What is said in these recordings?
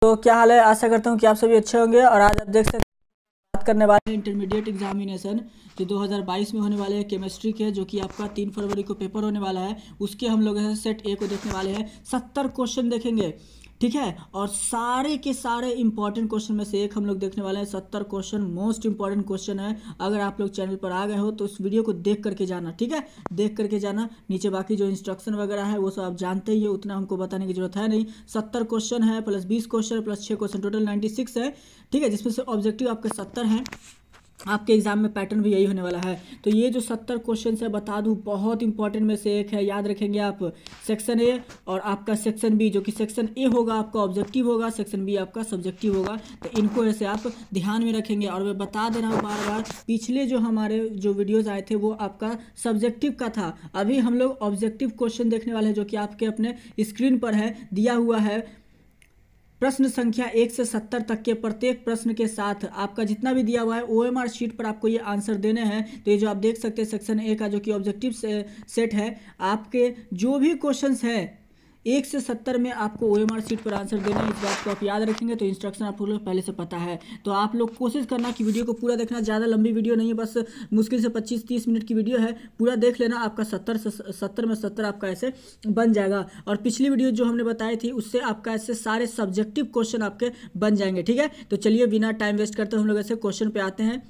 तो क्या हाल है। आशा करता हूँ कि आप सभी अच्छे होंगे। और आज आप देख सकते हैं बात करने वाले हैं इंटरमीडिएट एग्जामिनेशन जो 2022 में होने वाले हैं केमिस्ट्री के, जो कि आपका 3 फरवरी को पेपर होने वाला है। उसके हम लोग सेट ए को देखने वाले हैं। 70 क्वेश्चन देखेंगे, ठीक है। और सारे के सारे इंपॉर्टेंट क्वेश्चन में से एक हम लोग देखने वाले हैं। 70 क्वेश्चन मोस्ट इंपॉर्टेंट क्वेश्चन है। अगर आप लोग चैनल पर आ गए हो तो उस वीडियो को देख करके जाना, ठीक है। देख करके जाना। नीचे बाकी जो इंस्ट्रक्शन वगैरह है वो सब आप जानते ही है, उतना हमको बताने की जरूरत है नहीं। 70 क्वेश्चन है plus 20 question plus 6 question, total 96 है, ठीक है। जिसमें से ऑब्जेक्टिव आपके 70 हैं। आपके एग्जाम में पैटर्न भी यही होने वाला है। तो ये जो 70 क्वेश्चन है बता दूं बहुत इंपॉर्टेंट में से एक है। याद रखेंगे आप। सेक्शन ए और आपका सेक्शन बी, जो कि सेक्शन ए होगा आपका ऑब्जेक्टिव होगा, सेक्शन बी आपका सब्जेक्टिव होगा। तो इनको ऐसे आप ध्यान में रखेंगे। और मैं बता दे रहा हूँ बार बार, पिछले जो हमारे जो वीडियोज़ आए थे वो आपका सब्जेक्टिव का था। अभी हम लोग ऑब्जेक्टिव क्वेश्चन देखने वाले हैं, जो कि आपके अपने स्क्रीन पर है, दिया हुआ है। प्रश्न संख्या 1 से 70 तक के प्रत्येक प्रश्न के साथ आपका जितना भी दिया हुआ है ओएमआर शीट पर आपको ये आंसर देने हैं। तो ये जो आप देख सकते हैं सेक्शन ए का, जो कि ऑब्जेक्टिव सेट है, आपके जो भी क्वेश्चंस है 1 से 70 में आपको ओएमआर शीट पर आंसर देना है। इस बात को आप याद रखेंगे। तो इंस्ट्रक्शन आप लोग पहले से पता है। तो आप लोग कोशिश करना कि वीडियो को पूरा देखना। ज़्यादा लंबी वीडियो नहीं है, बस मुश्किल से 25-30 मिनट की वीडियो है। पूरा देख लेना, आपका 70 में 70 आपका ऐसे बन जाएगा। और पिछली वीडियो जो हमने बताई थी उससे आपका ऐसे सारे सब्जेक्टिव क्वेश्चन आपके बन जाएंगे, ठीक है। तो चलिए बिना टाइम वेस्ट करते हम लोग ऐसे क्वेश्चन पे आते हैं।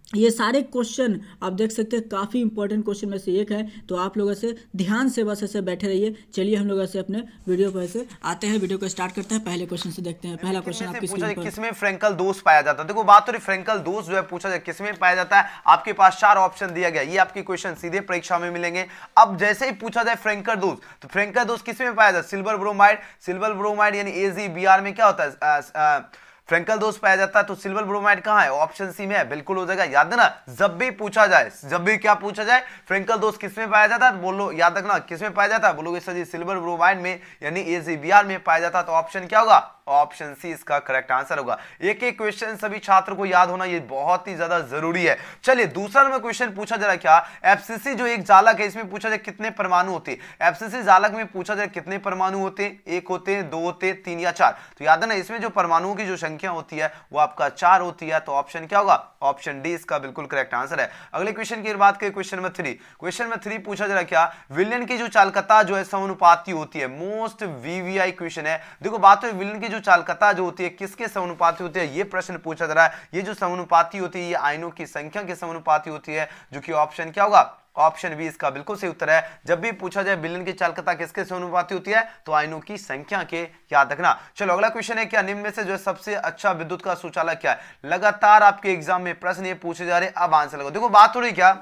ये सारे क्वेश्चन आप देख सकते हैं, काफ़ी इंपॉर्टेंट क्वेश्चन में से एक है। तो आप लोग ऐसे ध्यान से बस ऐसे बैठे रहिए। चलिए हम लोग ऐसे अपने वीडियो पर ऐसे आते हैं, वीडियो को स्टार्ट करते हैं। पहले क्वेश्चन से देखते हैं। पहला क्वेश्चन आपकी स्क्रीन पर, किसमें फ्रैंकल दोष पाया जाता है। देखो बात तो फ्रैंकल दोष जो है पूछा जाए किसमें पाया जाता है। आपके पास 4 ऑप्शन दिया गया। ये आपके क्वेश्चन सीधे परीक्षा में मिलेंगे। अब जैसे ही पूछा जाए फ्रैंकल दोष, तो फ्रैंकल दोष किसमें पाया जाता है। सिल्वर ब्रोमाइड यानी AgBr में क्या होता है, फ्रैंकल दोष पाया जाता है। तो सिल्वर ब्रोमाइड कहां है, ऑप्शन सी में है, बिल्कुल हो जाएगा। याद है ना, जब भी पूछा जाए, जब भी क्या पूछा जाए फ्रैंकल दोष किसमें पाया जाता है, बोलो याद रखना किसमें पाया जाता है। बोलोगे सर जी सिल्वर ब्रोमाइड में यानी AgBr में पाया जाता है। तो ऑप्शन क्या होगा, ऑप्शन सी इसका करेक्ट आंसर होगा। एक एक क्वेश्चन सभी छात्र को याद होना ये बहुत ही ज्यादा जरूरी है। चलिए दूसरा नंबर क्वेश्चन पूछा जा रहा है क्या, FCC जो एक जालक है इसमें पूछा जाए कितने परमाणु होते हैं। FCC जालक में पूछा जाए कितने परमाणु होते हैं, 1 होते हैं, 2 होते हैं, 3 या 4। तो याद है ना, इसमें जो परमाणुओं की जो संख्या होती है वो आपका 4 होती है। तो ऑप्शन क्या होगा, ऑप्शन डी इसका बिल्कुल करेक्ट आंसर है। अगले क्वेश्चन की बात करें, क्वेश्चन नंबर 3। क्वेश्चन नंबर 3 पूछा जा रहा है क्या, विलयन की जो चालकता जो है समानुपाती होती है। मोस्ट VVI क्वेश्चन है। देखो बात है विलयन की जो चालकता जो होती है किसके समानुपाती होती है, ये प्रश्न पूछा जा रहा है। ये जो समानुपाती होती है ये आयनों की संख्या के समानुपाती होती है, जो कि ऑप्शन क्या होगा, ऑप्शन बी इसका बिल्कुल सही उत्तर है। जब भी पूछा जाए विलयन की चालकता किसके समानुपाती होती है, तो आयनों की संख्या के, याद रखना। चलो अगला क्वेश्चन है, क्या निम्न में से जो है सबसे अच्छा विद्युत का सुचालक क्या है। लगातार आपके एग्जाम में प्रश्न ये पूछे जा रहे हैं, अब आंसर लगाओ। देखो बात हो रही क्या,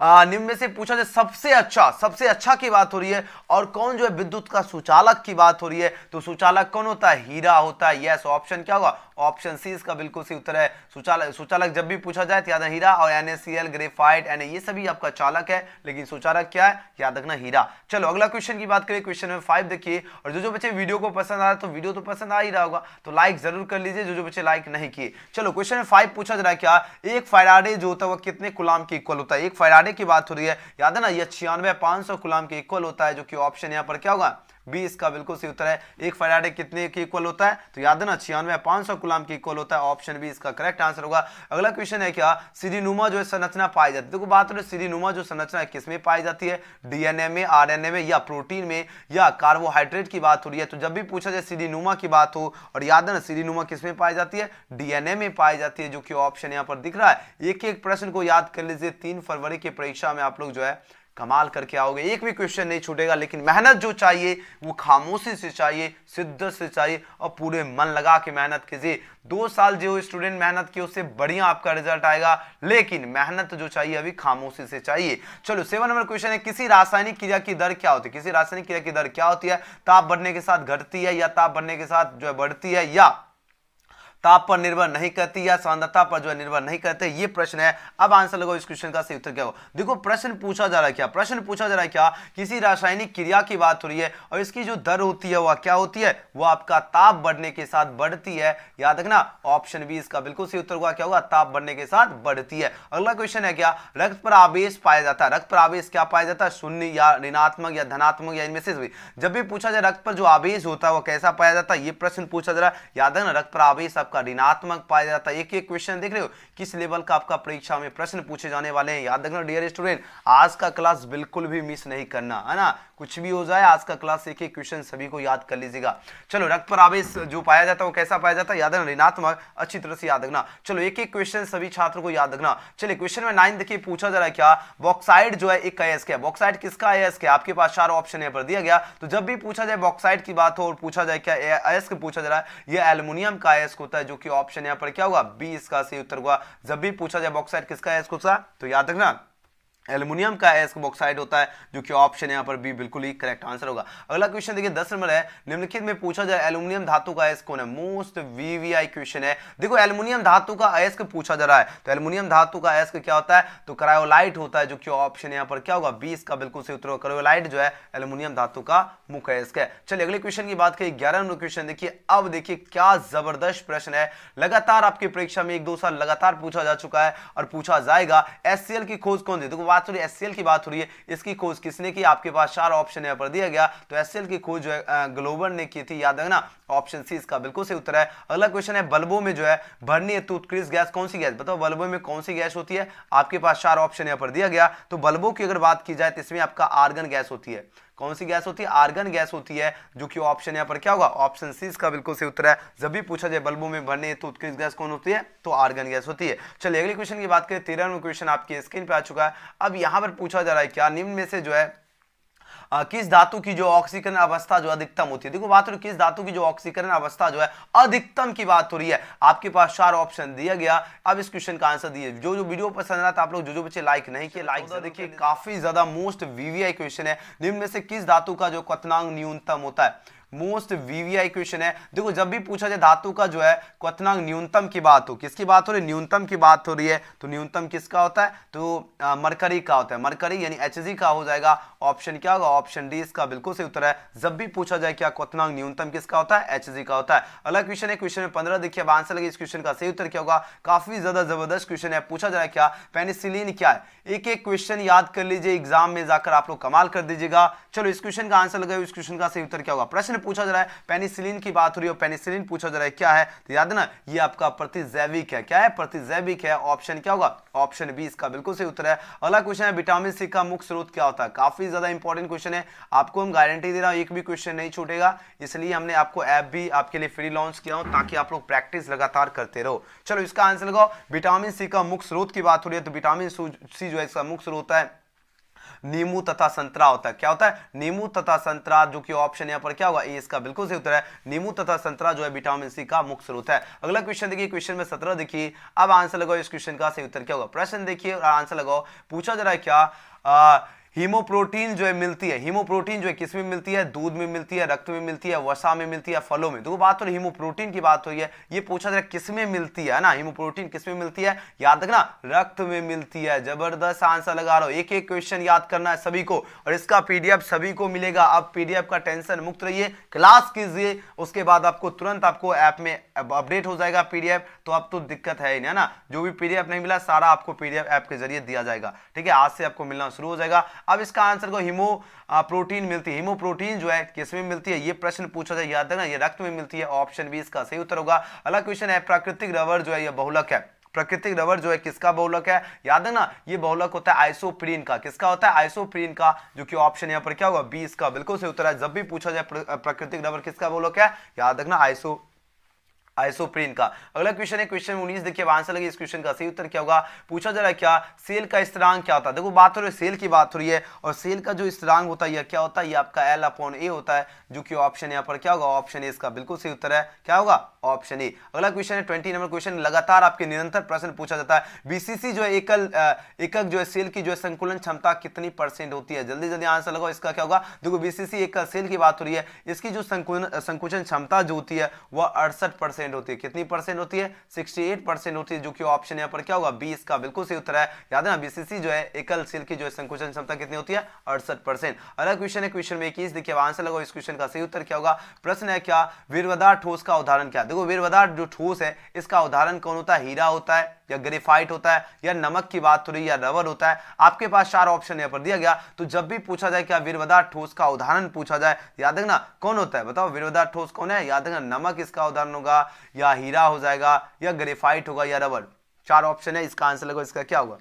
निम्न में से पूछा जाए सबसे अच्छा की बात हो रही है। और कौन जो है विद्युत का सुचालक की बात हो रही है। तो सुचालक कौन होता है, हीरा होता है। यस, ऑप्शन क्या होगा, ऑप्शन सी इसका बिल्कुल सही उत्तर है। सुचालक जब भी पूछा जाए तो याद है हीरा और NaCl, ग्रेफाइट, ये सभी आपका चालक है, लेकिन सुचालक क्या है, याद रखना हीरा। चलो अगला क्वेश्चन की बात करें, क्वेश्चन नंबर 5 देखिए। और जो बच्चे वीडियो को पसंद आ रहा है तो वीडियो तो पसंद आ ही रहा होगा, तो लाइक जरूर कर लीजिए जो बच्चे लाइक नहीं किए। चलो क्वेश्चन नंबर 5 पूछा जा रहा है क्या, एक फैराडे जो होता है वो कितने कूलाम के इक्वल होता है। एक फैराडे की बात हो रही है, याद है ना, ये 96,500 कूलाम के इक्वल होता है, जो कि ऑप्शन यहां पर क्या होगा, बी इसका बिल्कुल सही उत्तर है। एक फैराडे कितने के इक्वल होता है, तो याद है ना 96,500 कूलाम के इक्वल होता है। ऑप्शन बी इसका करेक्ट आंसर होगा। अगला क्वेश्चन है क्या, सीढ़ीनुमा जो है संरचना पाई जाती है। देखो बात हो रही है सीढ़ीनुमा जो संरचना है किसमें पाई जाती है, DNA में, RNA में, या प्रोटीन में, या कार्बोहाइड्रेट की बात हो रही है। तो जब भी पूछा जाए सीढ़ीनुमा की बात हो, और याद है ना सीढ़ीनुमा किसमें पाई जाती है, DNA में पाई जाती है, जो कि ऑप्शन यहाँ पर दिख रहा है। एक एक प्रश्न को याद कर लीजिए, 3 फरवरी की परीक्षा में आप लोग जो है कमाल करके आओगे, एक भी क्वेश्चन नहीं छूटेगा। लेकिन मेहनत जो चाहिए वो खामोशी से चाहिए, शिद्दत से चाहिए, और पूरे मन लगा के मेहनत कीजिए। 2 साल जो स्टूडेंट मेहनत किए उससे बढ़िया आपका रिजल्ट आएगा, लेकिन मेहनत जो चाहिए अभी खामोशी से चाहिए। चलो 7 नंबर क्वेश्चन है, किसी रासायनिक क्रिया की दर क्या होती है। किसी रासायनिक क्रिया की दर क्या होती है, ताप बढ़ने के साथ घटती है, या ताप बढ़ने के साथ जो है बढ़ती है, या ताप पर निर्भर नहीं करती या सांद्रता पर जो है निर्भर नहीं करते, ये प्रश्न है। अब आंसर लगाओ इस क्वेश्चन का सही उत्तर क्या होगा। देखो प्रश्न पूछा जा रहा है क्या, प्रश्न पूछा जा रहा है क्या, किसी रासायनिक क्रिया की बात हो रही है और इसकी जो दर होती है वह क्या होती है, वो आपका ताप बढ़ने के साथ बढ़ती है। याद रखना ऑप्शन बी इसका बिल्कुल सही उत्तर होगा, क्या होगा, ताप बढ़ने के साथ बढ़ती है। अगला क्वेश्चन है क्या, रक्त पर आवेश पाया जाता है, रक्त पर आवेश क्या पाया जाता है, शून्य या ऋणात्मक या धनात्मक या इनमें से भी। जब भी पूछा जाए रक्त पर जो आवेश होता है वो कैसा पाया जाता है, ये प्रश्न पूछा जा रहा है। याद रखना रक्त पर आवेश आपका ऋणात्मक पाया जाता है। एक एक क्वेश्चन देख रहे हो किस लेवल का आपका परीक्षा में प्रश्न पूछे जाने वाले हैं। याद रखना डियर स्टूडेंट, आज का क्लास बिल्कुल भी मिस नहीं करना है ना, कुछ भी हो जाए आज का क्लास एक एक क्वेश्चन सभी को याद कर लीजिएगा। चलो रक्त पर आवेश जो पाया जाता है वो कैसा पाया जाता है, याद रखना ऋणात्मक, अच्छी तरह से याद रखना। चलो एक एक क्वेश्चन सभी छात्रों को याद रखना। चलिए क्वेश्चन में 9 देखिए पूछा जा रहा है क्या, बॉक्साइड जो है एक अयस्क है, बॉक्साइड किसका अयस्क है, आपके पास 4 ऑप्शन यहाँ पर दिया गया। तो जब भी पूछा जाए बॉक्साइड की बात हो और पूछा जाए क्या अयस्क पूछा जा रहा है, यह एल्युमिनियम का अयस्क होता है, जो कि ऑप्शन यहाँ पर क्या होगा, बी इसका सही उत्तर होगा। जब भी पूछा जाए बॉक्साइड किसका अयस्क होता है तो याद रखना एल्युमिनियम का अयस्क बॉक्साइड होता है, जो कि ऑप्शन यहाँ पर बी बिल्कुल ही करेक्ट आंसर होगा। अगला क्वेश्चन देखिए 10 नंबर है, निम्नलिखित में पूछा जाए एल्युमिनियम धातु का अयस्क कौन है, मोस्ट वीवीआई क्वेश्चन है। देखो एल्युमिनियम धातु का अयस्क पूछा जा रहा है, तो एल्युमिनियम धातु का अयस्क क्या होता है, तो क्रायोलाइट होता है, जो कि ऑप्शन यहाँ पर क्या होगा, 20 का बिल्कुल सही उत्तर होगा। क्रायोलाइट जो है एल्युमिनियम धातु का मुख्य अयस्क है। चलिए अगले क्वेश्चन की बात करें 11 नंबर क्वेश्चन देखिए। अब देखिए क्या जबरदस्त प्रश्न है, लगातार आपकी परीक्षा में 1-2 साल लगातार पूछा जा चुका है और पूछा जाएगा। एचसीएल की खोज कौन सी, देखो बात हो रही है एचसीएल की, बात हो रही है इसकी खोज किसने की, आपके पास 4 ऑप्शन यहाँ पर दिया गया। तो एचसीएल की खोज जो है ग्लोबर ने की थी, याद रखना ऑप्शन सी इसका बिल्कुल सही उत्तर है। अगला क्वेश्चन है बल्बों में जो है भरने हेतु उत्कृष्ट गैस कौन सी गैस, बताओ बल्बों में कौन सी गैस होती है, आपके पास 4 ऑप्शन यहाँ पर दिया गया। तो बल्बों की अगर बात की जाए तो इसमें आपका आर्गन गैस होती है, कौन सी गैस होती है, आर्गन गैस होती है, जो कि ऑप्शन यहाँ पर क्या होगा, ऑप्शन सी इसका बिल्कुल सही उत्तर है। जब भी पूछा जाए बल्बों में भरने हेतु उत्कृष्ट गैस कौन होती है, तो आर्गन गैस होती है। चलिए अगले क्वेश्चन की बात करें, 13 नंबर क्वेश्चन आपकी स्क्रीन पे आ चुका है। अब यहाँ पर पूछा जा रहा है क्या, निम्न में से जो है किस धातु की जो ऑक्सीकरण अवस्था जो अधिकतम होती है। देखो बात हो रही है किस धातु की जो ऑक्सीकरण अवस्था जो है अधिकतम की बात हो रही है, आपके पास 4 ऑप्शन दिया गया। अब इस क्वेश्चन का आंसर दिए। जो वीडियो पसंद आता आप लोग जो बच्चे लाइक नहीं किए लाइक देखिए, काफी ज्यादा मोस्ट वीवीआई क्वेश्चन है। निम्न में से किस धातु का जो क्वथनांक न्यूनतम होता है, मोस्ट वीवीआई क्वेश्चन है। देखो जब भी पूछा जाए धातु का जो है क्वथनांक न्यूनतम की बात हो, किसकी बात हो रही है, न्यूनतम की बात हो रही है, तो न्यूनतम किसका होता है, तो मरकरी का होता है, मरकरी यानी Hg का हो जाएगा। ऑप्शन क्या होगा, ऑप्शन डी इसका बिल्कुल सही उत्तर है। जब भी पूछा जाए क्या क्वथनांक न्यूनतम किसका होता है, Hg का होता है। अगला क्वेश्चन है क्वेश्चन में 15 देखिए, अब आंसर लगे इस क्वेश्चन का सही उत्तर क्या होगा। काफी ज्यादा जबरदस्त क्वेश्चन है। पूछा जा रहा है क्या, पेनिसिलिन क्या है, एक एक क्वेश्चन याद कर लीजिए, एग्जाम में जाकर आप लोग कमाल कर दीजिएगा। चलो इस क्वेश्चन का आंसर लगाए, इस क्वेश्चन का सही उत्तर क्या होगा। प्रश्न पूछा जा रहा है पेनिसिलिन की बात हो रही है, पेनिसिलिन पूछा जा रहा है क्या है, तो याद है ना ये आपका प्रतिजैविक है, क्या है, प्रतिजैविक है। ऑप्शन क्या होगा, ऑप्शन बी इसका बिल्कुल सही उत्तर है। अगला क्वेश्चन है विटामिन सी का मुख्य स्रोत क्या होता है, काफी ज्यादा इंपॉर्टेंट क्वेश्चन है, आपको हम गारंटी दे रहा हूं एक भी क्वेश्चन नहीं छूटेगा, इसलिए हमने आपको ऐप भी आपके लिए फ्री लॉन्च किया हूं ताकि आप लोग प्रैक्टिस लगातार करते रहो। चलो इसका आंसर लगाओ, विटामिन सी का मुख्य स्रोत की बात हो रही है, तो विटामिन सी जो है इसका मुख्य स्रोत है नींबू तथा संतरा होता है। क्या होता है, नींबू तथा संतरा, जो कि ऑप्शन यहाँ पर क्या होगा, ए इसका बिल्कुल सही उत्तर है। नींबू तथा संतरा जो है विटामिन सी का मुख्य स्रोत है। अगला क्वेश्चन देखिए, क्वेश्चन में 17 देखिए, अब आंसर लगाओ इस क्वेश्चन का सही उत्तर क्या होगा। प्रश्न देखिए और आंसर लगाओ। पूछा जा रहा है क्या, हीमोप्रोटीन जो है मिलती है, हीमोप्रोटीन जो है किसमें मिलती है, दूध में मिलती है, रक्त में मिलती है, वसा में मिलती है, फलों में। देखो बात हो रही हीमोप्रोटीन की बात हो रही है, ये पूछा जा रहा है किसमें मिलती है ना, हीमोप्रोटीन किसमें मिलती है, याद रखना रक्त में मिलती है। जबरदस्त आंसर लगा रहा हो, एक एक क्वेश्चन याद करना है सभी को, और इसका पीडीएफ सभी को मिलेगा। अब पीडीएफ का टेंशन मुक्त रहिए, क्लास कीजिए, उसके बाद आपको तुरंत आपको ऐप में अपडेट हो जाएगा पीडीएफ, तो अब तो दिक्कत है ही नहीं, है ना। जो भी पीडीएफ नहीं मिला सारा आपको पीडीएफ ऐप के जरिए दिया जाएगा, ठीक है, आज से आपको मिलना शुरू हो जाएगा। अब इसका आंसर को हीमो प्रोटीन मिलती है, हीमोप्रोटीन जो है किसमें मिलती है, ये प्रश्न पूछा जाए, याद रखना ये रक्त में मिलती है। ऑप्शन बी इसका सही उत्तर होगा। अगला क्वेश्चन है प्राकृतिक रबर जो है ये बहुलक है, प्राकृतिक रबर जो है किसका बहुलक है, याद है ना ये बहुलक होता है आइसोप्रीन का। किसका होता है, आइसोप्रीन का, जो कि ऑप्शन यहाँ पर क्या होगा, बी इसका बिल्कुल सही उत्तर है। जब भी पूछा जाए प्राकृतिक रबर किसका बहुलक है, याद रखना आइसोप्रीन का। अगला क्वेश्चन है क्वेश्चन 19 देखिए, अब आंसर लगे इस क्वेश्चन का सही उत्तर क्या होगा। पूछा जा रहा है क्या, सेल का स्थिरांक क्या होता है। देखो बात हो रही है सेल की बात हो रही है, और सेल का जो स्थिरांक होता है यह क्या होता है, ये आपका L/A होता है, जो कि ऑप्शन यहाँ पर क्या होगा, ऑप्शन ए इसका बिल्कुल सही उत्तर है। क्या होगा, ऑप्शन ए। अगला क्वेश्चन है 20 नंबर क्वेश्चन, लगातार आपके निरंतर प्रश्न पूछा जाता है, बीसीसी जो है एकक जो है सेल की जो है संकुलन क्षमता कितनी % होती है। जल्दी जल्दी आंसर लगाओ, इसका क्या होगा। देखो बीसीसी एकल सेल की बात हो रही है, इसकी जो संकुचन क्षमता जो होती है वह 68% 68% होती है। कितनी परसेंट होती है? 68% होती है, जो कि ऑप्शन यहाँ पर क्या होगा? बी इसका बिल्कुल सही उत्तर है। याद है ना, बीसीसी जो है एकल सेल की जो है संकुचन क्षमता कितनी होती है? 68%। अगला क्वेश्चन है क्वेश्चन में 21, देखिए आंसर लगाओ इस क्वेश्चन का सही उत्तर क्या होगा। प्रश्न है क्या, वीरवदार ठोस का उदाहरण क्या? देखो वीरवदार जो ठोस है इसका उदाहरण कौन होता है? हीरा होता है, या ग्रेफाइट होता है, या नमक की बात हो रही है, या रबर होता है। आपके पास 4 ऑप्शन यहाँ पर दिया गया। तो जब भी पूछा जाए क्या वीरवदार ठोस का उदाहरण पूछा जाए, याद रखना कौन होता है? बताओ वीरवदार ठोस कौन है? याद रखना नमक इसका उदाहरण होगा, या हीरा हो जाएगा, या ग्रेफाइट होगा, या रबर। 4 ऑप्शन है, इसका आंसर लगाओ, इसका क्या होगा?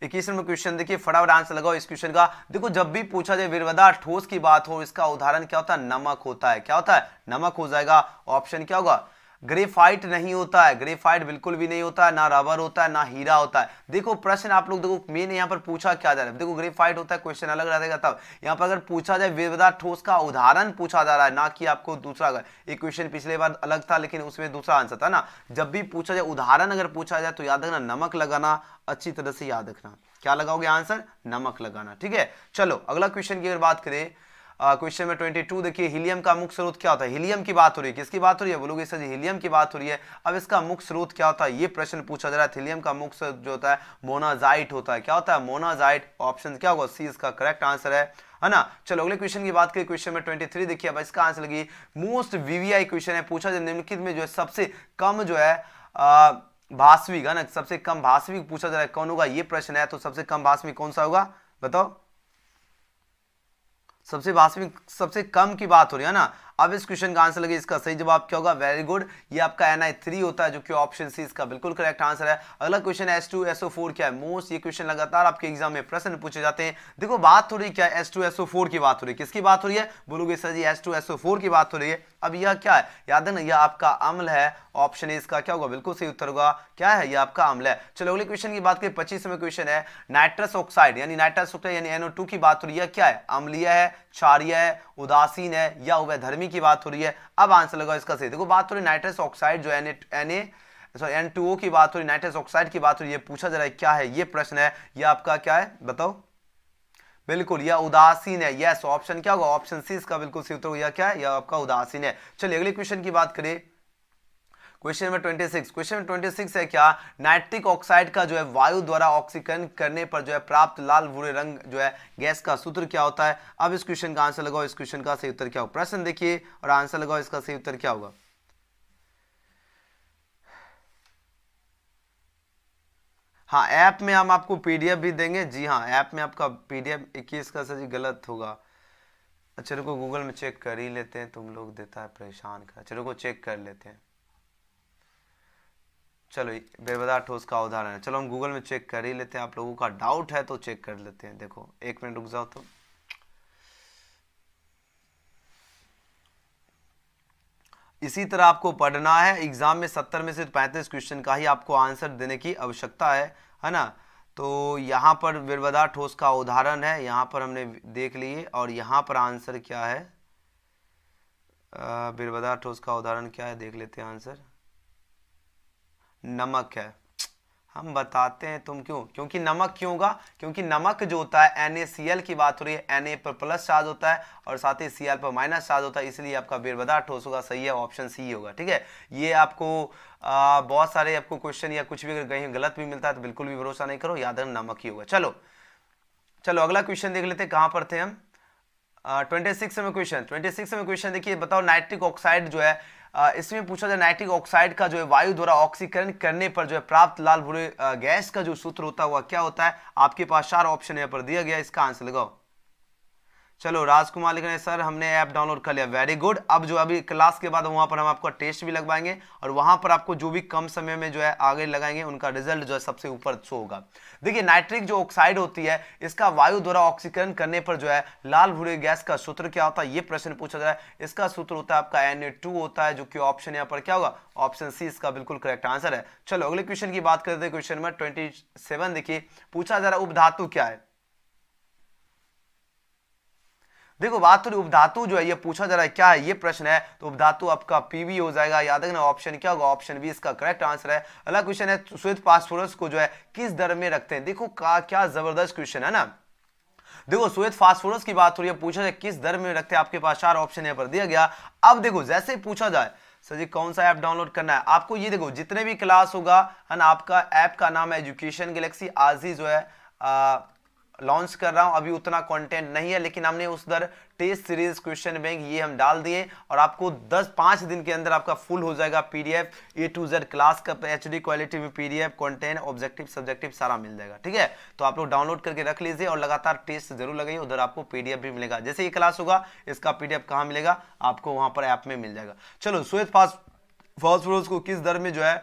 21 नंबर क्वेश्चन देखिए, फटाफट आंसर लगाओ इस क्वेश्चन का। देखो जब भी पूछा जाए वीरवदार ठोस की बात हो, इसका उदाहरण क्या होता है? नमक होता है। क्या होता है? नमक हो जाएगा। ऑप्शन क्या होगा? ग्रेफाइट नहीं होता है, ग्रेफाइट बिल्कुल भी नहीं होता है, ना रबर होता है, ना हीरा होता है। देखो प्रश्न आप लोग देखो मेन यहाँ पर पूछा क्या जा रहा है। देखो ग्रेफाइट होता है, क्वेश्चन अलग रहेगा। तब यहाँ पर अगर पूछा जाए वीरवदार ठोस का उदाहरण पूछा जा रहा है, ना कि आपको दूसरा। एक क्वेश्चन पिछले बार अलग था लेकिन उसमें दूसरा आंसर था ना। जब भी पूछा जाए उदाहरण अगर पूछा जाए तो याद रखना नमक लगाना, अच्छी तरह से याद रखना। क्या लगाओगे आंसर? नमक लगाना। ठीक है, चलो अगला क्वेश्चन की अगर बात करें, क्वेश्चन में 22 देखिए, हीलियम का मुख्य स्रोत क्या होता है? हीलियम की बात हो रही है, किसकी बात हो रही है? बोलोगे सर जी हीलियम की बात हो रही है। अब इसका मुख्य स्रोत क्या होता है, ये प्रश्न पूछा जा रहा है। हीलियम का मुख्य स्रोत जो होता है मोनाजाइट होता है। क्या होता है? मोनाजाइट। ऑप्शन क्या होगा? सी इसका करेक्ट आंसर है ना। चलो अगले क्वेश्चन की बात करें, क्वेश्चन में 23 देखिए। अब इसका आंसर लगी मोस्ट वीवीआई क्वेश्चन है, पूछा जाए निम्नलिखित में जो है सबसे कम जो है भास्विक है ना, सबसे कम भास्विक पूछा जा रहा है, कौन होगा? ये प्रश्न है। तो सबसे कम भास्विक कौन सा होगा बताओ? सबसे भास्विक सबसे कम की बात हो रही है ना। अब इस क्वेश्चन का आंसर लगे, इसका सही जवाब क्या होगा? वेरी गुड, ये आपका Na3 होता है, जो कि ऑप्शन सी इसका बिल्कुल करेक्ट आंसर है। अगला क्वेश्चन H2SO4 क्या है? मोस्ट, ये क्वेश्चन लगातार आपके एग्जाम में प्रश्न पूछे जाते हैं। देखो बात हो रही क्या है? H2SO4 की बात हो रही है। किसकी बात हो रही है? बोलोगे सर जी H2SO4 की बात हो रही है। अब यह क्या है? याद है ना, यह आपका अम्ल है। ऑप्शन ए इसका क्या होगा? बिल्कुल सही उत्तर होगा। क्या है? यह आपका अम्ल है। चलो अगले क्वेश्चन की बात करें, 25वें क्वेश्चन है नाइट्रस ऑक्साइड यानी नाइट्रस ऑक्साइड यानी NO2 की बात हो रही है। क्या है? अम्लीय है, क्षारीय है, उदासीन है, या उभयधर्मी की बात हो रही है। अब आंसर लगाओ इसका सही। देखो बात हो रही नाइट्रस ऑक्साइड जो N2O की बात हो रही, नाइट्रस ऑक्साइड की बात हो रही है। पूछा जा रहा है क्या है? ये प्रश्न है। ये आपका क्या है बताओ? बिल्कुल यह उदासीन है। यस, ऑप्शन क्या होगा? ऑप्शन सी इसका बिल्कुल सही उत्तर। यह क्या है? यह आपका उदासीन है। चलिए अगले क्वेश्चन की बात करें, क्वेश्चन नंबर 26। क्वेश्चन नंबर 26 है क्या? नाइट्रिक ऑक्साइड का जो है वायु द्वारा ऑक्सीकरण करने पर जो है प्राप्त लाल भूरे रंग जो है गैस का सूत्र क्या होता है? अब इस क्वेश्चन का आंसर लगाओ, इस क्वेश्चन का सही उत्तर क्या होगा? प्रश्न देखिए और आंसर लगाओ, इसका सही उत्तर क्या होगा? हाँ, ऐप में हम आपको पीडीएफ भी देंगे। जी हाँ, ऐप में आपका पीडीएफ 21 का सर जी गलत होगा। अच्छा रुको, गूगल में चेक कर ही लेते हैं। तुम लोग देता है परेशान कर। चलो को चेक कर लेते हैं। चलो बेवजह ठोस का उदाहरण है। चलो हम गूगल में चेक कर ही लेते हैं। आप लोगों का डाउट है तो चेक कर लेते हैं। देखो 1 मिनट रुक जाओ। तो इसी तरह आपको पढ़ना है। एग्जाम में 70 में से 35 क्वेश्चन का ही आपको आंसर देने की आवश्यकता है ना। तो यहाँ पर बेवजह ठोस का उदाहरण है, यहाँ पर हमने देख लिए। और यहाँ पर आंसर क्या है? बेवजह ठोस का उदाहरण क्या है देख लेते हैं। आंसर नमक है। हम बताते हैं तुम क्यों, क्योंकि नमक क्यों होगा? क्योंकि नमक जो होता है NaCl की बात हो रही है, Na पर प्लस चार्ज होता है और साथ ही Cl पर माइनस चार्ज होता है, इसलिए आपका बेवजह ठोस होगा। सही है, ऑप्शन सी होगा। ठीक है, ये आपको बहुत सारे आपको क्वेश्चन या कुछ भी अगर कहीं गलत भी मिलता है तो बिल्कुल भी भरोसा नहीं करो, याद रखना नमक ही होगा। चलो चलो अगला क्वेश्चन देख लेते हैं। कहां पर थे हम? 26 में क्वेश्चन देखिए। बताओ नाइट्रिक ऑक्साइड जो है इसमें पूछा जाए नाइट्रिक ऑक्साइड का जो है वायु द्वारा ऑक्सीकरण करने पर जो है प्राप्त लाल भूरे गैस का जो सूत्र होता है वह क्या होता है? आपके पास 4 ऑप्शन यहाँ पर दिया गया, इसका आंसर लगाओ। चलो राजकुमार लिख रहे हैं सर हमने ऐप डाउनलोड कर लिया। Very good. अब जो अभी क्लास के बाद वहां पर हम आपका टेस्ट भी लगवाएंगे और वहां पर आपको जो भी कम समय में जो है आगे लगाएंगे उनका रिजल्ट जो है सबसे ऊपर शो होगा। देखिए नाइट्रिक जो ऑक्साइड होती है इसका वायु द्वारा ऑक्सीकरण करने पर जो है लाल भूरे गैस का सूत्र क्या होता है? ये प्रश्न पूछा जाए। इसका सूत्र होता है आपका Na2 होता है, जो कि ऑप्शन यहाँ पर क्या होगा? ऑप्शन सी इसका बिल्कुल करेक्ट आंसर है। चलो अगले क्वेश्चन की बात करते हैं। क्वेश्चन नंबर 27 देखिए। पूछा जा रहा है उपधातु क्या है? देखो बात तो उपधातु जो है ये पूछा जा रहा है क्या है, ये प्रश्न है। तो उपधातु आपका पीवी हो जाएगा। याद रखना ऑप्शन क्या होगा? ऑप्शन बी इसका करेक्ट आंसर है। अगला क्वेश्चन है श्वेत फास्फोरस को जो है किस दर में रखते हैं? देखो क्या जबरदस्त क्वेश्चन है ना। देखो श्वेत फास्फोरस की बात हो रही है, पूछा जाए किस दर में रखते हैं, आपके पास 4 ऑप्शन यहाँ पर दिया गया। अब देखो जैसे ही पूछा जाए सर जी कौन सा ऐप डाउनलोड करना है, आपको ये देखो जितने भी क्लास होगा है ना, आपका ऐप का नाम है एजुकेशन गैलेक्सी। आज ही जो है लॉन्च कर रहा हूं, अभी उतना कंटेंट नहीं है, लेकिन हमने उस दर टेस्ट सीरीज क्वेश्चन बैंक ये हम डाल दिए और आपको 10-5 दिन के अंदर आपका फुल हो जाएगा PDF A to Z class का HD क्वालिटी में पीडीएफ कंटेंट ऑब्जेक्टिव सब्जेक्टिव सारा मिल जाएगा। ठीक है, तो आप लोग डाउनलोड करके रख लीजिए और लगातार टेस्ट जरूर लगाइए, उधर आपको पीडीएफ भी मिलेगा। जैसे ये क्लास होगा इसका पीडीएफ कहाँ मिलेगा, आपको वहां पर ऐप में मिल जाएगा। चलो श्वेत फास्फोरस को किस दर में जो है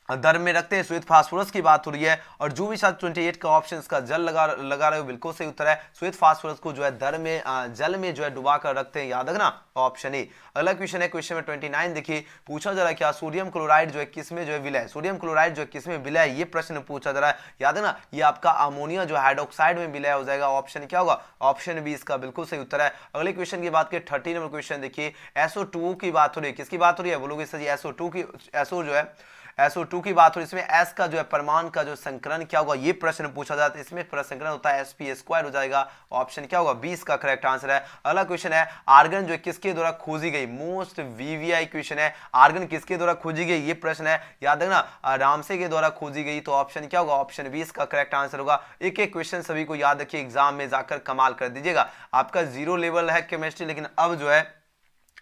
दर में रखते हैं, श्वेत फास्फोरस की बात हो रही है। और जो भी साथ 28 का ऑप्शन इसका जल लगा रहे हो, बिल्कुल सही उत्तर है। श्वेत फास्फोरस को जो है दर में जल में जो है डुबा कर रखते हैं, याद रखना ऑप्शन ए। अगला क्वेश्चन है क्वेश्चन में 29 देखिए, पूछा जा रहा है क्या सोडियम क्लोराइड जो है किसमें जो है विलय है, सोडियम क्लोराइड जो है किसमें विलय है, ये प्रश्न पूछा जा रहा है। याद है ना, ये आपका अमोनिया जो हाइड्रोक्साइड में विलय हो जाएगा। ऑप्शन क्या होगा, ऑप्शन बी इसका बिल्कुल सही उत्तर है। अगले क्वेश्चन की बात करें 30 नंबर क्वेश्चन देखिए, SO2 की बात हो रही है, किसकी बात हो रही है, बोलोगे सर जी SO2 की, SO जो है SO2 की बात हो रही है, इसमें S का जो है परमाणु का जो संकरण क्या होगा, ये प्रश्न पूछा जाता है। इसमें संकरण होता है sp² हो जाएगा। ऑप्शन क्या होगा, 20 का करेक्ट आंसर है। अगला क्वेश्चन है आर्गन जो है किसके द्वारा खोजी गई, मोस्ट VVI क्वेश्चन है, आर्गन किसके द्वारा खोजी गई, ये प्रश्न है। याद रखना रामसे के द्वारा खोजी गई, तो ऑप्शन क्या होगा, ऑप्शन 20 का करेक्ट आंसर होगा। एक एक क्वेश्चन सभी को याद रखिए, एग्जाम में जाकर कमाल कर दीजिएगा। आपका 0 लेवल है केमिस्ट्री, लेकिन अब जो है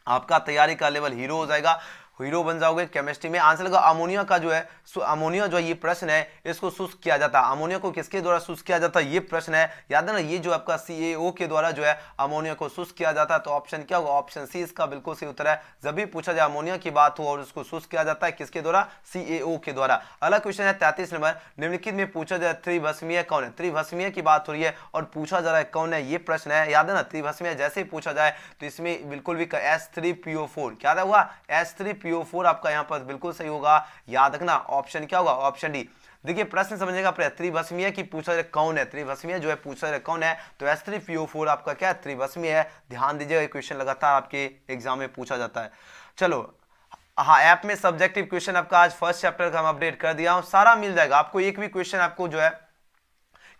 आपका तैयारी का लेवल हीरो हो जाएगा, हीरो बन जाओगे केमिस्ट्री में। आंसर लगा अमोनिया का जो है, अमोनिया जो है ये प्रश्न है, इसको शुष्क किया जाता है, अमोनिया को किसके द्वारा शुष्क किया जाता है, ये प्रश्न है। याद है ना, ये जो आपका CaO के द्वारा जो है अमोनिया को शुष्क किया जाता है, तो ऑप्शन क्या होगा, ऑप्शन सी इसका बिल्कुल सही उत्तर है। जब भी पूछा जाए अमोनिया की बात हो और उसको शुष्क किया जाता है किसके द्वारा, CaO के द्वारा। अगला क्वेश्चन है 33 नंबर, निम्नलिखित में पूछा जाए त्रिभस्मीय कौन है, त्रिभस्मीय की बात हो रही है और पूछा जा रहा है कौन है, ये प्रश्न है। याद है ना, त्रिभस्मीय जैसे ही पूछा जाए तो इसमें बिल्कुल भी S3PO4 क्या होगा, S3PO4 आपका यहाँ पर बिल्कुल सही होगा। याद रखना ऑप्शन क्या होगा, ऑप्शन डी। देखिए प्रश्न समझने का प्रयत्न, त्रिभस्मीय की पूछा जाए कौन है, त्रिभस्मीय जो है पूछा जाए कौन है, तो S3PO4 आपका क्या है, त्रिभस्मीय है। ध्यान दीजिएगा, क्वेश्चन लगातार आपके एग्जाम में पूछा जाता है। चलो हाँ, ऐप में सब्जेक्टिव क्वेश्चन आपका आज फर्स्ट चैप्टर का हम अपडेट कर दिया हूं, सारा मिल जाएगा आपको। एक भी क्वेश्चन आपको जो है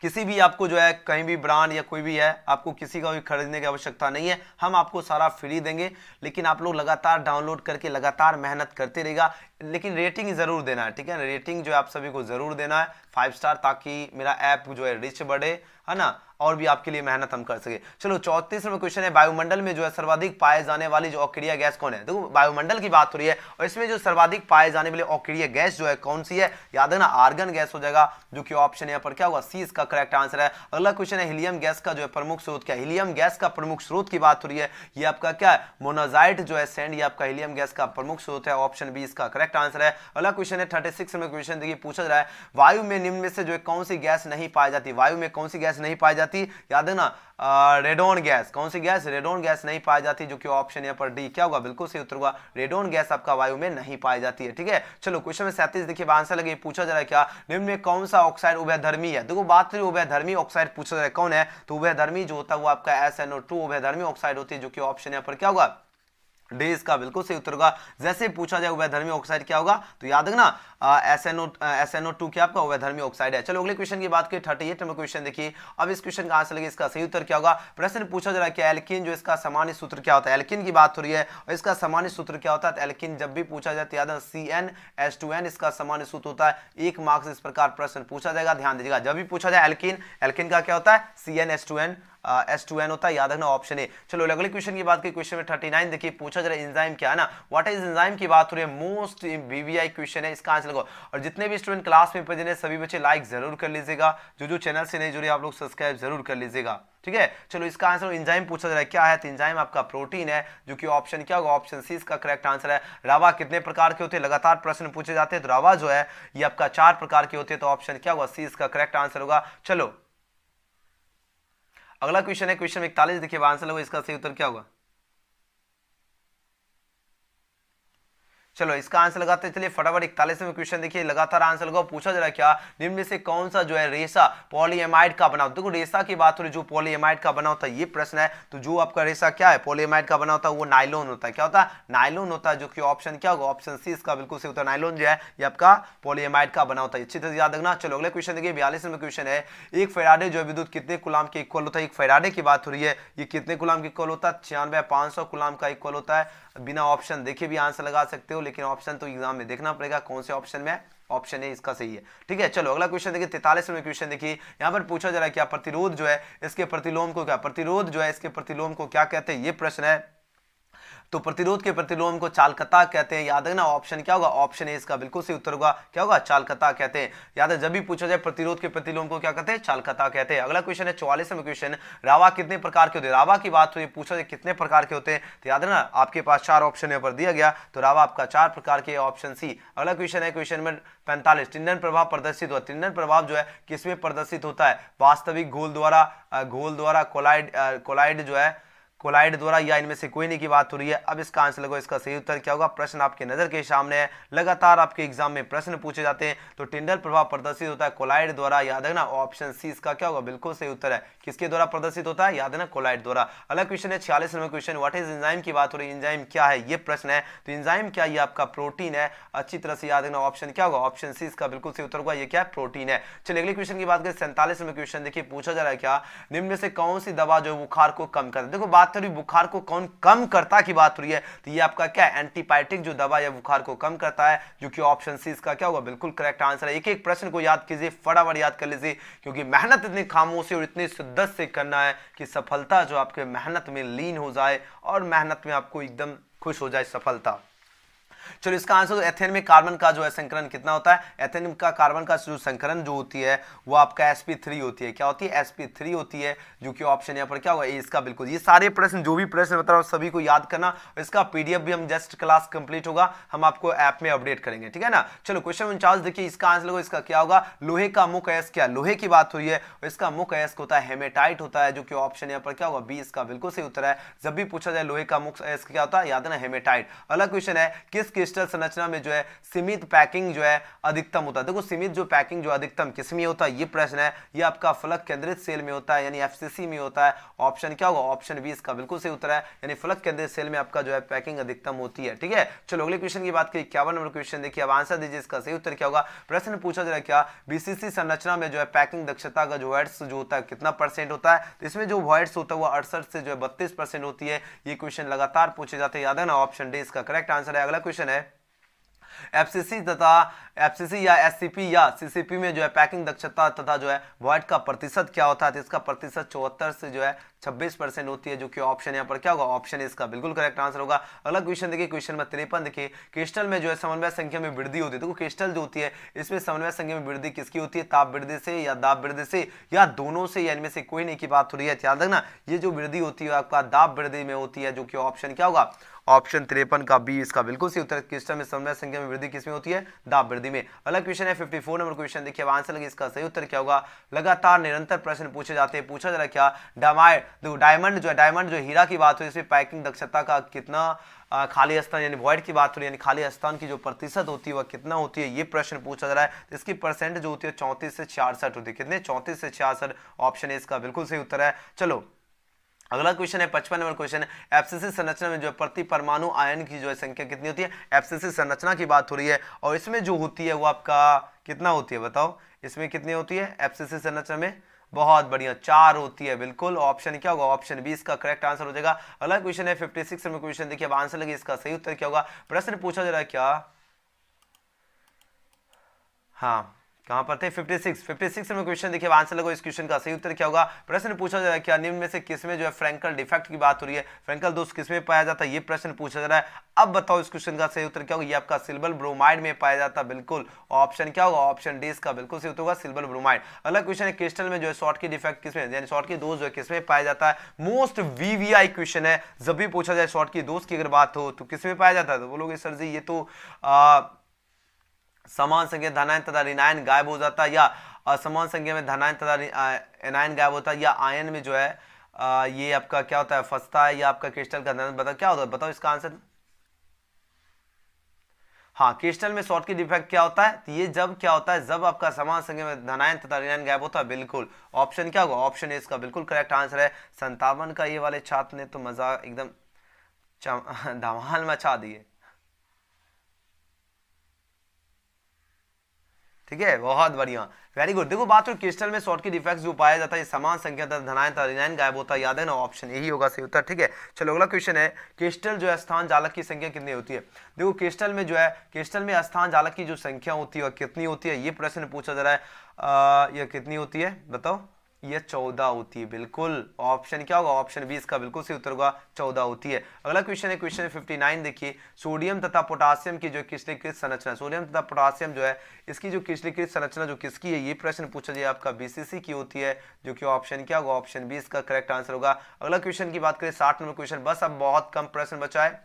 किसी भी आपको जो है कहीं भी ब्रांड या कोई भी है, आपको किसी का भी खरीदने की आवश्यकता नहीं है, हम आपको सारा फ्री देंगे। लेकिन आप लोग लगातार डाउनलोड करके लगातार मेहनत करते रहेगा, लेकिन रेटिंग जरूर देना है। ठीक है ना, रेटिंग जो है आप सभी को जरूर देना है 5 स्टार, ताकि मेरा ऐप जो है रिच बढ़े, है ना, और भी आपके लिए मेहनत हम कर सके। चलो 34 नंबर क्वेश्चन है, वायुमंडल में जो है सर्वाधिक पाए जाने वाली जो अक्रिय गैस कौन है। देखो वायुमंडल की बात हो रही है और इसमें जो सर्वाधिक पाए जाने वाली अक्रिय गैस जो है कौन सी है, याद है ना, आर्गन गैस हो जाएगा, जो कि ऑप्शन यहाँ पर क्या होगा, सी इसका करेक्ट आंसर है। अगला क्वेश्चन है हीलियम गैस का जो है प्रमुख स्रोत क्या है, हीलियम गैस का प्रमुख स्रोत की बात हो रही है, ये आपका क्या है, मोनाजाइट जो है सैंड, ये आपका हीलियम गैस का प्रमुख स्रोत है। ऑप्शन बी इसका करेक्ट आंसर है। अगला क्वेश्चन है 36 नंबर क्वेश्चन देखिए, पूछा जा रहा है वायु में निम्न में से जो है कौन सी गैस नहीं पाई जाती, वायु में कौन सी गैस नहीं पाई जाती, याद है ना, रेडोन गैस, कौन सी गैस, रेडोन गैस नहीं पाई जाती, जो कि ऑप्शन यहाँ पर डी क्या होगा, बिल्कुल सही उत्तर होगा, रेडोन गैस आपका वायु में नहीं पाई जाती है। ठीक है, चलो क्वेश्चन में 37 देखिए आंसर लगे, पूछा जा रहा है क्या निम्न में कौन सा ऑक्साइड उभयधर्मी है। देखो बात रही उभयधर्मी ऑक्साइड पूछा जा रहा है कौन है, तो उभयधर्मी जो होता है वो आपका SNO2 उभयधर्मी ऑक्साइड होती है, जो कि ऑप्शन यहाँ पर क्या होगा, डी इसका बिल्कुल सही उत्तर होगा। जैसे पूछा जाए उभयधर्मी ऑक्साइड क्या होगा, तो याद रखना SNO2 क्या आपका उभयधर्मी ऑक्साइड है। चलो अगले क्वेश्चन की बात करें 38 नंबर क्वेश्चन देखिए, अब इस क्वेश्चन का आंसर लगे, इसका सही उत्तर क्या होगा। प्रश्न पूछा जा रहा है कि एल्कीन जो इसका सामान्य सूत्र क्या होता है, एल्कीन की बात हो रही है और इसका सामान्य सूत्र क्या होता है। एल्कीन जब भी पूछा जाए तो याद है CnH2n इसका सामान्य सूत्र होता है। 1 मार्क्स इस प्रकार प्रश्न पूछा जाएगा, ध्यान दीजिएगा, जब भी पूछा जाए एल्कीन, एल्कीन का क्या होता है, CnH2n S2N होता है, याद रखना ऑप्शन ए। चलो अगले क्वेश्चन की बात की, क्वेश्चन में 39 देखिए, पूछा जा रहा है एंजाइम क्या है ना, व्हाट इज एंजाइम की बात हो रही है, मोस्ट VVI क्वेश्चन है, इसका आंसर लगाओ। और जितने भी स्टूडेंट क्लास में पढ़े सभी बच्चे लाइक जरूर कर लीजिएगा, जो चैनल से नहीं जुड़े आप लोग सब्सक्राइब जरूर कर लीजिएगा। ठीक है, चलो इसका आंसर एंजाइम पूछा जा रहा है क्या है, तो एंजाइम आपका प्रोटीन है, जो कि ऑप्शन क्या होगा, ऑप्शन सी इसका करेक्ट आंसर है। रावा कितने प्रकार के होते हैं, लगातार प्रश्न पूछे जाते हैं, तो रावा जो है ये आपका 4 प्रकार के होते हैं, तो ऑप्शन क्या होगा, सी इसका करेक्ट आंसर होगा। चलो अगला क्वेश्चन है क्वेश्चन 41 देखिए, आंसर लगो, इसका सही उत्तर क्या होगा। चलो इसका आंसर लगाते हैं। चलिए फटाफट 41वें क्वेश्चन देखिए, लगातार आंसर लगाओ। पूछा जरा क्या निम्न में से कौन सा जो है रेशा पॉलीएमाइड का बना होता है। देखो रेशा की बात हो रही, जो पॉलीएमाइड का बना होता है ये प्रश्न है। तो जो आपका रेशा क्या है पॉलीएमाइड का बना होता है वो नायलॉन होता है। क्या होता है? नायलॉन होता है, जो कि ऑप्शन क्या होगा? ऑप्शन सी इसका बिल्कुल सही होता है। नायलॉन जो है ये आपका पॉलीएमाइड का बना होता है, अच्छी तरह याद रखना। चलो अगले क्वेश्चन देखिए 42वें क्वेश्चन है, एक फैराडे जो है विद्युत कितने कूलाम के इक्वल होता है। एक फैराडे की बात हो रही है, ये कितने कूलाम के इक्वल होता है? 96,500 कूलाम का इक्वल होता है। बिना ऑप्शन देखे भी आंसर लगा सकते हो, लेकिन ऑप्शन तो एग्जाम में देखना पड़ेगा कौन से ऑप्शन में। ऑप्शन ए इसका सही है, ठीक है। चलो अगला क्वेश्चन देखिए 43वें क्वेश्चन देखिए, यहां पर पूछा जा रहा है क्या प्रतिरोध जो है इसके प्रतिलोम को क्या, प्रतिरोध जो है इसके प्रतिलोम को क्या कहते हैं, ये प्रश्न है। तो प्रतिरोध के प्रतिलोम को चालकता कहते हैं, याद रखना। ऑप्शन क्या होगा? ऑप्शन ए इसका बिल्कुल सही उत्तर होगा। क्या होगा? चालकता कहते हैं। याद है जब भी पूछा जाए प्रतिरोध के प्रतिलोम को क्या कहते हैं? चालकता कहते हैं। अगला क्वेश्चन है 44वां क्वेश्चन, रावा कितने प्रकार के होते हैं। रावा की बात हुई, पूछा जाए कितने प्रकार के होते हैं, तो याद रखना आपके पास 4 ऑप्शन यहाँ पर दिया गया, तो रावा आपका 4 प्रकार के, ऑप्शन सी। अगला क्वेश्चन है क्वेश्चन नंबर 45, टिंडन प्रभाव प्रदर्शित हुआ। टिंडन प्रभाव जो है किसमें प्रदर्शित होता है? वास्तविक घोल द्वारा, कोलाइड जो है कोलाइड द्वारा, या इनमें से कोई नहीं की बात हो रही है। अब इसका आंसर लगो, इसका सही उत्तर क्या होगा? प्रश्न आपके नजर के सामने है, लगातार आपके एग्जाम में प्रश्न पूछे जाते हैं। तो टिंडल प्रभाव प्रदर्शित होता है कोलाइड द्वारा, याद रखना। ऑप्शन सी इसका क्या होगा? बिल्कुल सही उत्तर है। किसके द्वारा प्रदर्शित होता है? याद रखना, कोलाइड द्वारा। अगला क्वेश्चन है 46वां क्वेश्चन, व्हाट इज एंजाइम की बात हो रही है। एंजाइम क्या है ये प्रश्न है। तो एंजाइम क्या, ये आपका प्रोटीन है, अच्छी तरह से याद रखना। ऑप्शन क्या होगा? ऑप्शन सी इसका बिल्कुल सही उत्तर होगा, ये क्या है? प्रोटीन है। चलिए अगले क्वेश्चन की बात करें 47वां क्वेश्चन देखिए, पूछा जा रहा है क्या निम्न में से कौन सी दवा जो बुखार को कम करती है। देखो बात करी बुखार को कौन कम करता की बात हो रही है, तो ये आपका क्या है? एंटीबायोटिक जो दवा या बुखार को कम करता है, जो कि ऑप्शन सी इसका क्या होगा? बिल्कुल करेक्ट आंसर है। एक एक प्रश्न को याद कीजिए, फटाफट याद कर लीजिए, क्योंकि मेहनत इतनी खामोशी और इतनी शिद्दत से करना है कि सफलता जो आपके मेहनत में लीन हो जाए और मेहनत में आपको एकदम खुश हो जाए सफलता। चलो इसका आंसर, एथेन में कार्बन का जो है संकरण कितना होता है। एथेन का कार्बन का जो संकरण जो होती है वो आपका sp3 होती है। क्या होती है? sp3 होती है, जो कि ऑप्शन यहाँ पर क्या होगा? इसका बिल्कुल। ये सारे प्रश्न जो भी प्रश्न बता रहा हूं सभी को याद करना। इसका पीडीएफ भी हम जस्ट क्लास कंप्लीट होगा हम आपको ऐप में अपडेट करेंगे, ठीक है ना। चलो क्वेश्चन 49 देखिए, इसका आंसर लगो, इसका क्या होगा? लोहे का मुख्य अयस्क क्या, लोहे की बात हुई है, इसका मुख्य अयस्क होता है हेमेटाइट होता है, जो कि ऑप्शन यहाँ पर क्या होगा? बी इसका बिल्कुल सही उत्तर है। जब भी पूछा जाए लोहे का मुख्य अयस्क क्या होता है, याद ना, हेमेटाइट। अगला क्वेश्चन है, किस क्रिस्टल संरचना में जो है सीमित पैकिंग जो है अधिकतम होता है। देखो सीमित जो पैकिंग जो अधिकतम किसमें होता है, ये प्रश्न है। ये आपका फलक केंद्रित सेल में होता है, यानी एफसीसी में होता है। ऑप्शन क्या होगा? ऑप्शन बी इसका बिल्कुल सही उत्तर है, यानी फलक केंद्रित सेल में आपका जो है पैकिंग अधिकतम होती है, ठीक है। चलो अगले क्वेश्चन की बात करें 51 नंबर क्वेश्चन देखिए, अब आंसर दीजिए, इसका सही उत्तर क्या होगा। प्रश्न पूछा जा रहा है क्या बीसीसी संरचना में जो है पैकिंग दक्षता का जो वॉइड्स जो होता है कितना % होता है। तो इसमें जो वॉइड्स होता है वो 68 से जो है 32% होती है। ये क्वेश्चन लगातार पूछे जाते हैं, याद है ना। ऑप्शन डी इसका करेक्ट आंसर है। अगला क्वेश्चन है, एफसीसी या एससीपी या सीसीपी में जो है पैकिंग दक्षता तथा जो है वॉइड का प्रतिशत क्या होता है। तो इसका प्रतिशत 74 से जो है 26% होती है, जो कि ऑप्शन यहाँ पर क्या होगा? ऑप्शन इसका बिल्कुल करेक्ट आंसर होगा। अगला क्वेश्चन देखिए, क्वेश्चन नंबर 53 देखिए, क्रिस्टल में जो है समन्वय संख्या में वृद्धि होती है। देखो क्रिस्टल जो होती है इसमें समन्वय संख्या में वृद्धि किसकी होती है? ताप वृद्धि से या दाब वृद्धि से या दोनों से, या इनमें से कोई नहीं की बात हो रही है। याद रखना ये जो वृद्धि होती है आपका दाब वृद्धि में होती है, जो कि ऑप्शन क्या होगा? ऑप्शन 53 का बी इसका बिल्कुल सही उत्तर। क्रिस्टल में समन्वय संख्या में वृद्धि किसमें होती है? दाब वृद्धि में। अगला क्वेश्चन है 54 नंबर क्वेश्चन देखिए, अब आंसर लगे, इसका सही उत्तर क्या होगा? लगातार निरंतर प्रश्न पूछे जाते हैं। पूछा जा रहा है क्या डायमंड जो हीरा की बात हो, इसमें पैकिंग दक्षता का कितना खाली स्थान यानी वॉइड की बात हो रही है, यानी खाली स्थान की जो प्रतिशत होती है वह कितना होती है, ये प्रश्न पूछा जा रहा है। तो इसकी परसेंट जो होती है 34 से 66 होती है। कितने? 34 से 66। ऑप्शन है इसका बिल्कुल सही उत्तर है। चलो अगला क्वेश्चन है 55 नंबर क्वेश्चन, एफसीसी संरचना में जो है प्रति परमाणु आयन की जो है संख्या कितनी होती है। एफसीसी संरचना की बात हो रही है और इसमें जो होती है वो आपका कितना होती है, बताओ इसमें कितनी होती है एफसीसी संरचना में? बहुत बढ़िया, 4 होती है बिल्कुल। ऑप्शन क्या होगा? ऑप्शन बी इसका करेक्ट आंसर हो जाएगा। अगला क्वेश्चन है 56 नंबर क्वेश्चन देखिए, अब आंसर लगे, इसका सही उत्तर क्या होगा? प्रश्न पूछा जा रहा है क्या, हाँ कहां पर थे? 56 में क्वेश्चन देखिए, आंसर लगो, इस क्वेश्चन का सही उत्तर क्या होगा? प्रश्न पूछा जा रहा है क्या निम्न में से किसमें जो है फ्रैंकल डिफेक्ट की बात हो रही है, फ्रैंकल दोष किसमें पाया जाता है, ये प्रश्न पूछा जा रहा है। अब बताओ इस क्वेश्चन का सही उत्तर क्या होगा? ये आपका सिल्वर ब्रोमाइड में पाया जाता है, बिल्कुल। ऑप्शन क्या होगा? ऑप्शन डी इसका बिल्कुल सही उत्तर होगा, सिल्वर ब्रोमाइड। अगला क्वेश्चन है क्रिस्टल में जो है शॉर्ट की डिफेक्ट किसमें, यानी शॉर्ट की दोष जो है किसमें पाया जाता है? मोस्ट वीवीआई क्वेश्चन है, जब भी पूछा जाए शॉर्ट की दोष की अगर बात हो तो किसमें पाया जाता है, तो बोलोगे सर जी ये तो समान संख्या धनायन तथा ऋणायन गायब हो जाता है, या असमान संख्या में धनायन तथा एनायन गायब होता है, या आयन में जो है ये आपका क्या होता है, फंसता है, या आपका क्रिस्टल का धन बताओ क्या होता है, बताओ इसका आंसर। हाँ, क्रिस्टल में शॉर्ट की डिफेक्ट क्या होता है? तो ये जब क्या होता है, जब आपका समान संख्या में धनायन तथा ऋणायन गायब होता है। बिल्कुल ऑप्शन क्या होगा? ऑप्शन ए इसका बिल्कुल करेक्ट आंसर है। 57 का ये वाले छात्र ने तो मजा एकदम धमाल मचा दिए। ठीक है, बहुत बढ़िया, वेरी गुड। देखो बात हो क्रिस्टल में शॉर्ट की डिफेक्ट जो पाया जाता है समान संख्या धनायन तथा ऋणायन गायब होता है, याद है ना, ऑप्शन यही होगा सही उत्तर। ठीक है, चलो अगला क्वेश्चन है, क्रिस्टल जो है स्थान जालक की संख्या कितनी होती है? देखो क्रिस्टल में जो है, क्रिस्टल में स्थान जालक की जो संख्या होती है कितनी होती है, ये प्रश्न पूछा जा रहा है। ये कितनी होती है बताओ? ये 14 होती है। बिल्कुल ऑप्शन क्या होगा? ऑप्शन 20 का बिल्कुल सही उत्तर होगा, 14 होती है। अगला क्वेश्चन है क्वेश्चन 59, देखिए सोडियम तथा पोटासियम की जो क्रिस्टलीकृत संरचना, सोडियम तथा पोटासियम जो है इसकी जो क्रिस्टलीकृत संरचना जो किसकी है, ये प्रश्न पूछा जाए आपका बीसीसी की होती है, जो कि ऑप्शन क्या होगा? ऑप्शन 20 का करेक्ट आंसर होगा। अगला क्वेश्चन की बात करें 60 नंबर क्वेश्चन, बस अब बहुत कम प्रश्न बचा है।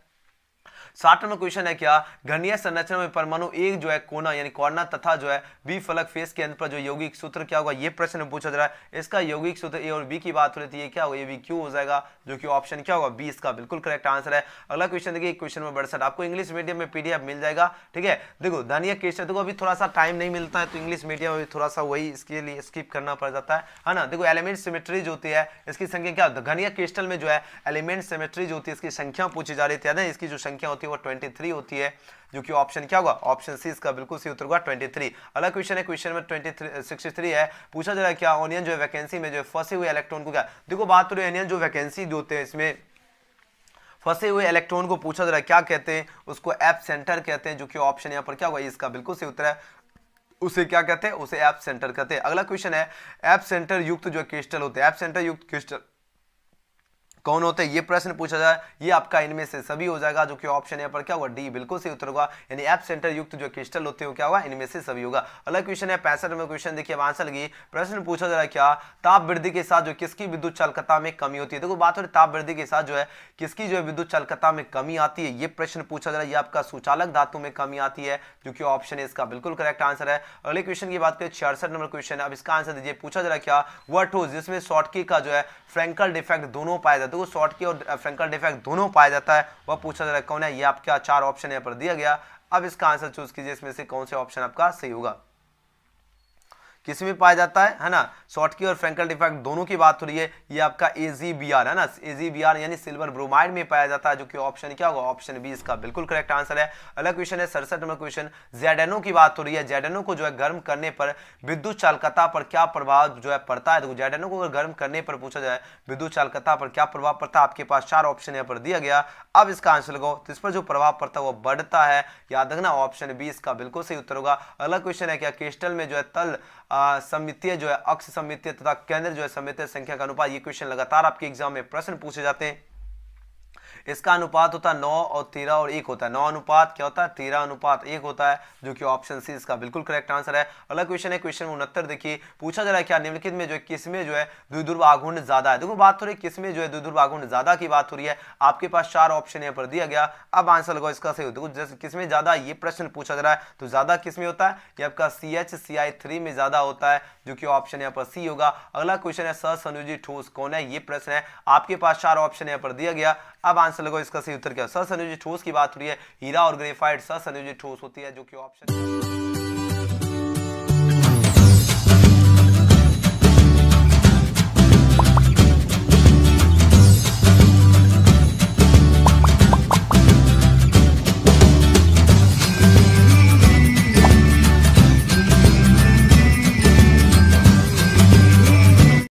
60 नंबर क्वेश्चन है क्या, घनीय संरचना में परमाणु एक जो है कोना यानी कॉर्नर तथा जो है बी फलक फेस के अंत पर जो यौगिक सूत्र क्या होगा, ये प्रश्न पूछा जा रहा है। इसका यौगिक सूत्र ए और बी की बात हो रही थी, ये क्या होगा? ये भी क्यू हो जाएगा, जो कि ऑप्शन क्या होगा? 20 का बिल्कुल करेक्ट आंसर है। अगला क्वेश्चन देखिए क्वेश्चन नंबर 62, आपको इंग्लिश मीडियम में पीडीएफ मिल जाएगा। ठीक है, देखो धनीय क्वेश्चन, देखो अभी थोड़ा सा टाइम नहीं मिलता है तो इंग्लिश मीडियम में थोड़ा सा वही इसके लिए स्किप करना पड़ जाता है ना। देखो एलिमेंट सिमेट्री जो होती है इसकी संख्या क्या होती है, घनीय क्रिस्टल में जो है एलिमेंट सिमेट्री जो होती है इसकी संख्या पूछी जा रही थी, इसकी जो संख्या होती है वो 23 होती है, जो कि ऑप्शन क्या होगा? ऑप्शन सी इसका बिल्कुल सही उत्तर होगा 23। अगला क्वेश्चन है क्वेश्चन नंबर 63 है, पूछा जा रहा है क्या ओनियन जो है वैकेंसी में जो फंसे हुए इलेक्ट्रॉन को क्या, देखो बात हो रही है ओनियन जो वैकेंसी जो होते हैं इसमें फंसे हुए इलेक्ट्रॉन को पूछा जा रहा है क्या कहते हैं, उसको एप सेंटर कहते हैं, जो कि ऑप्शन यहाँ पर क्या होगा? इसका बिल्कुल सही उत्तर है, उसे क्या कहते हैं? उसे एप सेंटर कहते हैं। अगला क्वेश्चन है एप सेंटर युक्त जो क्रिस्टल होते हैं, एप सेंटर युक्त क्रिस्टल कौन होते हैं, ये प्रश्न पूछा जाए, ये आपका इनमें से सभी हो जाएगा, जो कि ऑप्शन यहाँ पर क्या होगा? डी बिल्कुल सही उत्तर होगा, यानी एप सेंटर युक्त जो क्रिस्टल होते हैं वो क्या होगा? इनमें से सभी होगा। अगला क्वेश्चन है 65 नंबर क्वेश्चन, देखिए अब आंसर लगी, प्रश्न पूछा जा रहा है क्या ताप वृद्धि के साथ जो किसकी विद्युत चालकता में कमी होती है? देखो बात हो रही ताप वृद्धि के साथ जो है किसकी जो है विद्युत चालकता में कमी आती है, ये प्रश्न पूछा जा रहा है, ये आपका सुचालक धातु में कमी आती है, जो कि ऑप्शन है इसका बिल्कुल करेक्ट आंसर है। अगले क्वेश्चन की बात करें 66 नंबर क्वेश्चन, अब इसका आंसर दीजिए, पूछा जा रहा है क्या वह ठोस जिसमें शॉर्टकी का जो है फ्रैंकल डिफेक्ट दोनों पाया जाता है, देखो शॉर्टकी और फ्रैंकल डिफेक्ट दोनों पाया जाता है, वह पूछा जा रहा है कौन है, ये आपका 4 ऑप्शन यहाँ पर दिया गया। अब इसका आंसर चूज कीजिए, इसमें से कौन से ऑप्शन आपका सही होगा, किसमें पाया जाता है ना, शॉर्टकी और फ्रैंकल डिफेक्ट दोनों की बात हो रही है, ये आपका AgBr है ना, AgBr यानी सिल्वर ब्रोमाइड में पाया जाता है, जो कि ऑप्शन क्या होगा? ऑप्शन बी इसका बिल्कुल करेक्ट आंसर है। अगला क्वेश्चन है 67 नंबर क्वेश्चन, ZNO की बात हो रही है, ZNO को जो है गर्म करने पर विद्युत चालकता पर क्या प्रभाव जो है पड़ता है, तो ZNO को गर्म करने पर पूछा जाए विद्युत चालकता पर क्या प्रभाव पड़ता है, आपके पास 4 ऑप्शन यहाँ पर दिया गया। अब इसका आंसर लगाओ, तो इस पर जो प्रभाव पड़ता है वो बढ़ता है, याद रखना ऑप्शन बी इसका बिल्कुल सही उत्तर होगा। अगला क्वेश्चन है क्या क्रिस्टल में जो है तल सममितीय जो है अक्ष सममितीय तथा केंद्र जो है सममितीय संख्या का अनुपात, ये क्वेश्चन लगातार आपके एग्जाम में प्रश्न पूछे जाते हैं। इसका अनुपात होता है 9 और 13 और 1 होता है, 9 अनुपात क्या होता है? 13 अनुपात 1 होता है, जो कि ऑप्शन सी इसका बिल्कुल करेक्ट आंसर है। अगला क्वेश्चन है क्वेश्चन 69, देखिए पूछा जा रहा है क्या निम्नलिखित में जो है किसमें जो है द्विध्रुव आघूर्ण ज्यादा है, देखो बात हो रही है किसमें जो है द्विध्रुव आघूर्ण ज्यादा की बात हो रही है, आपके पास 4 ऑप्शन यहाँ पर दिया गया। अब आंसर लगाओ इसका सही, देखो जैसे किसमें ज्यादा ये प्रश्न पूछा जा रहा है, तो ज्यादा किसमें होता है? ये आपका CH3 में ज्यादा होता है, जो कि ऑप्शन यहाँ पर सी होगा। अगला क्वेश्चन है सहसंयोजी ठोस कौन है, ये प्रश्न है, आपके पास 4 ऑप्शन यहाँ पर दिया गया। अब आंसर लगाओ इसका सही उत्तर क्या? सहसंयोजी ठोस की बात हो रही है, हीरा और ग्रेफाइट सहसंयोजी ठोस होती है, जो कि ऑप्शन